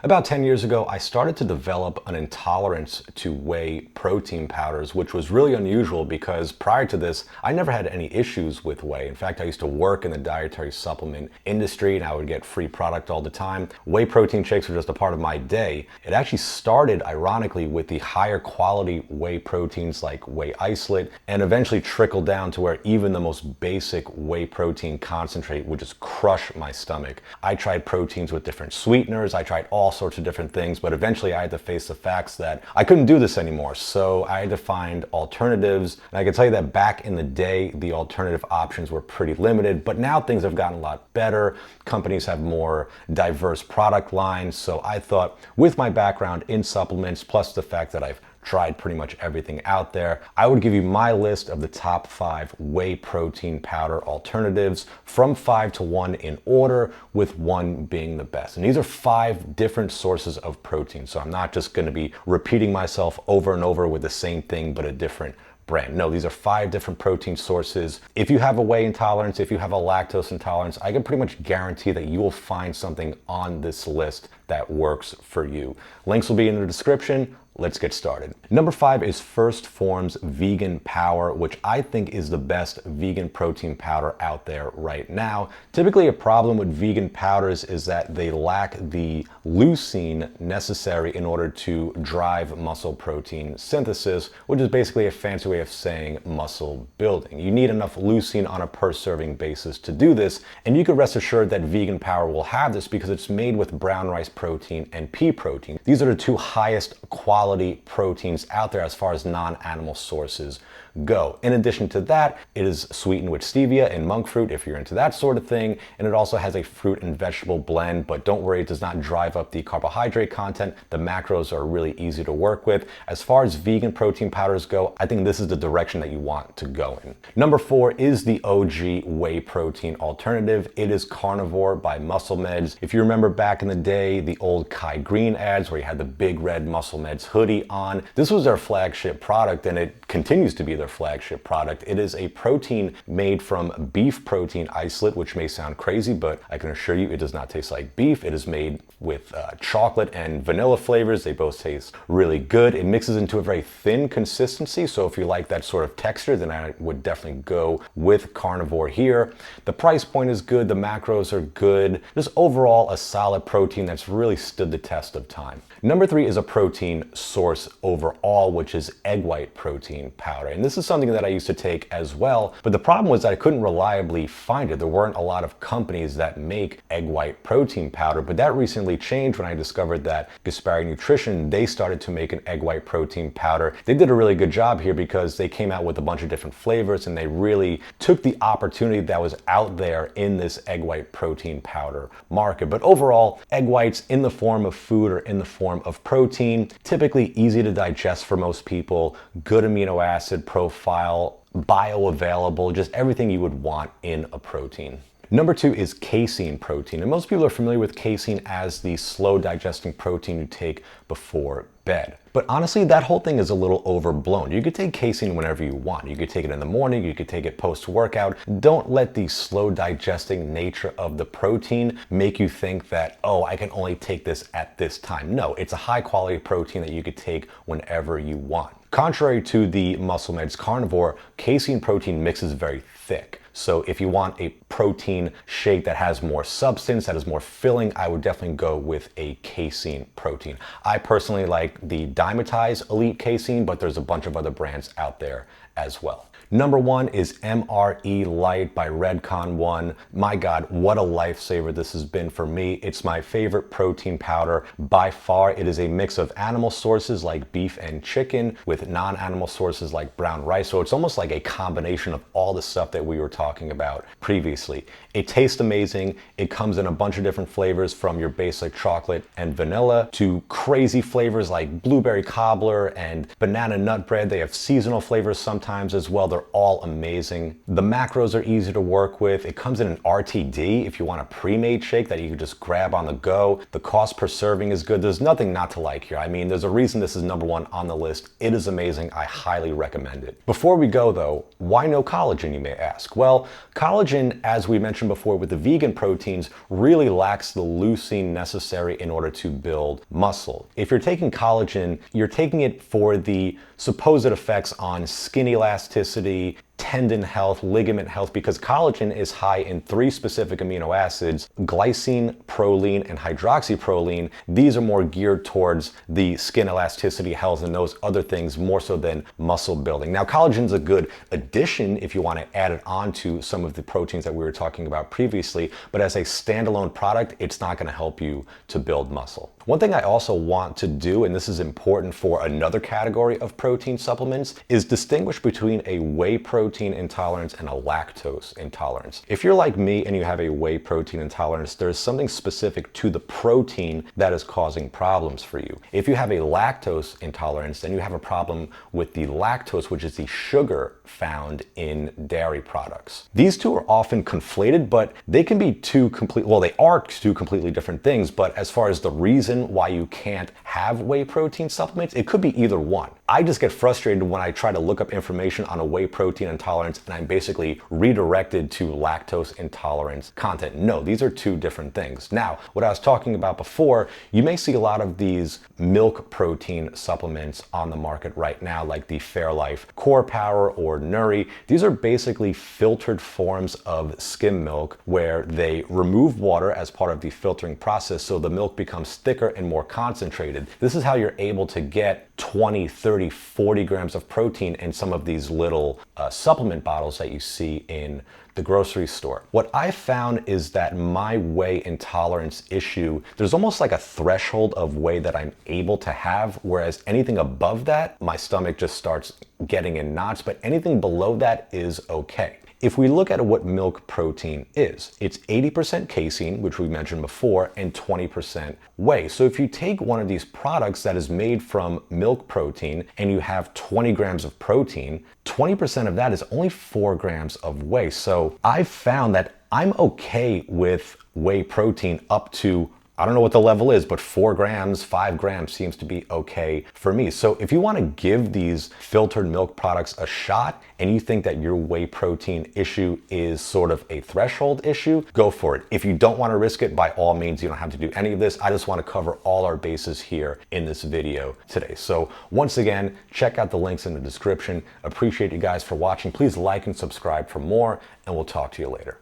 About 10 years ago, I started to develop an intolerance to whey protein powders, which was really unusual because prior to this, I never had any issues with whey. In fact, I used to work in the dietary supplement industry and I would get free product all the time. Whey protein shakes were just a part of my day. It actually started, ironically, with the higher quality whey proteins like whey isolate and eventually trickled down to where even the most basic whey protein concentrate would just crush my stomach. I tried proteins with different sweeteners. I tried all sorts of different things, but eventually I had to face the facts that I couldn't do this anymore. So I had to find alternatives. And I can tell you that back in the day, the alternative options were pretty limited, but now things have gotten a lot better. Companies have more diverse product lines. So I thought with my background in supplements, plus the fact that I've tried pretty much everything out there, I would give you my list of the top 5 whey protein powder alternatives from 5 to 1 in order, with 1 being the best. And these are 5 different sources of protein. So I'm not just going to be repeating myself over and over with the same thing, but a different brand. No, these are 5 different protein sources. If you have a whey intolerance, if you have a lactose intolerance, I can pretty much guarantee that you will find something on this list that works for you. Links will be in the description. Let's get started. Number 5 is First Form's Vegan Power, which I think is the best vegan protein powder out there right now. Typically, a problem with vegan powders is that they lack the leucine necessary in order to drive muscle protein synthesis, which is basically a fancy way of saying muscle building. You need enough leucine on a per serving basis to do this, and you can rest assured that Vegan Power will have this because it's made with brown rice protein and pea protein. These are the 2 highest quality proteins out there as far as non-animal sources go. In addition to that, it is sweetened with stevia and monk fruit if you're into that sort of thing, and it also has a fruit and vegetable blend, but don't worry, it does not drive up the carbohydrate content. The macros are really easy to work with. As far as vegan protein powders go, I think this is the direction that you want to go in. Number 4 is the OG whey protein alternative. It is Carnivore by Muscle Meds. If you remember back in the day, the old Kai Green ads where you had the big red Muscle Meds hoodie on, this was their flagship product, and it continues to be their flagship product. It is a protein made from beef protein isolate, which may sound crazy, but I can assure you it does not taste like beef. It is made with chocolate and vanilla flavors. They both taste really good. It mixes into a very thin consistency, so if you like that sort of texture, then I would definitely go with Carnivore here. The price point is good. The macros are good. Just overall a solid protein that's really stood the test of time. Number 3 is a protein source overall, which is egg white protein powder. And this is something that I used to take as well, but the problem was that I couldn't reliably find it. There weren't a lot of companies that make egg white protein powder, but that recently changed when I discovered that Gaspari Nutrition, they started to make an egg white protein powder. They did a really good job here because they came out with a bunch of different flavors and they really took the opportunity that was out there in this egg white protein powder market. But overall, egg whites in the form of food or in the form of protein, typically easy to digest for most people, good amino acid profile, bioavailable, just everything you would want in a protein. Number 2 is casein protein, and most people are familiar with casein as the slow digesting protein you take before bed. But honestly, that whole thing is a little overblown. You could take casein whenever you want. You could take it in the morning, you could take it post-workout. Don't let the slow digesting nature of the protein make you think that, oh, I can only take this at this time. No, it's a high quality protein that you could take whenever you want. Contrary to the Muscle Meds Carnivore, casein protein mixes very thick. So if you want a protein shake that has more substance, that is more filling, I would definitely go with a casein protein. I personally like the Dymatize Elite Casein, but there's a bunch of other brands out there as well. Number 1 is MRE Light by Redcon 1. My God, what a lifesaver this has been for me. It's my favorite protein powder by far. It is a mix of animal sources like beef and chicken with non-animal sources like brown rice. So it's almost like a combination of all the stuff that we were talking about previously. It tastes amazing. It comes in a bunch of different flavors, from your basic chocolate and vanilla to crazy flavors like blueberry cobbler and banana nut bread. They have seasonal flavors sometimes as well. They're all amazing. The macros are easy to work with. It comes in an RTD if you want a pre-made shake that you can just grab on the go. The cost per serving is good. There's nothing not to like here. I mean, there's a reason this is number 1 on the list. It is amazing. I highly recommend it. Before we go though, why no collagen, you may ask? Well, Well, collagen, as we mentioned before with the vegan proteins, really lacks the leucine necessary in order to build muscle. If you're taking collagen, you're taking it for the supposed effects on skin elasticity, tendon health, ligament health, because collagen is high in 3 specific amino acids: glycine, proline, and hydroxyproline. These are more geared towards the skin elasticity, health, and those other things more so than muscle building. Now, collagen is a good addition if you want to add it on to some of the proteins that we were talking about previously, but as a standalone product, it's not going to help you to build muscle. One thing I also want to do, and this is important for another category of protein supplements, is distinguish between a whey protein intolerance and a lactose intolerance. If you're like me and you have a whey protein intolerance, there's something specific to the protein that is causing problems for you. If you have a lactose intolerance, then you have a problem with the lactose, which is the sugar found in dairy products. These two are often conflated, but they can be they are two completely different things. But as far as the reason why you can't have whey protein supplements, it could be either one. I just get frustrated when I try to look up information on a whey protein intolerance and I'm basically redirected to lactose intolerance content. No, these are two different things. Now, what I was talking about before, you may see a lot of these milk protein supplements on the market right now, like the Fairlife Core Power or Nuri. These are basically filtered forms of skim milk where they remove water as part of the filtering process, so the milk becomes thicker and more concentrated. This is how you're able to get 20, 30, 40 grams of protein in some of these little supplement bottles that you see in the grocery store. What I found is that my whey intolerance issue, there's almost like a threshold of whey that I'm able to have, whereas anything above that, my stomach just starts getting in knots, but anything below that is okay. If we look at what milk protein is, it's 80% casein, which we mentioned before, and 20% whey. So if you take one of these products that is made from milk protein and you have 20 grams of protein, 20% of that is only 4 grams of whey. So I've found that I'm okay with whey protein up to, I don't know what the level is, but 4 grams, 5 grams seems to be okay for me. So if you want to give these filtered milk products a shot and you think that your whey protein issue is sort of a threshold issue, go for it. If you don't want to risk it, by all means, you don't have to do any of this. I just want to cover all our bases here in this video today. So once again, check out the links in the description. Appreciate you guys for watching. Please like and subscribe for more, and we'll talk to you later.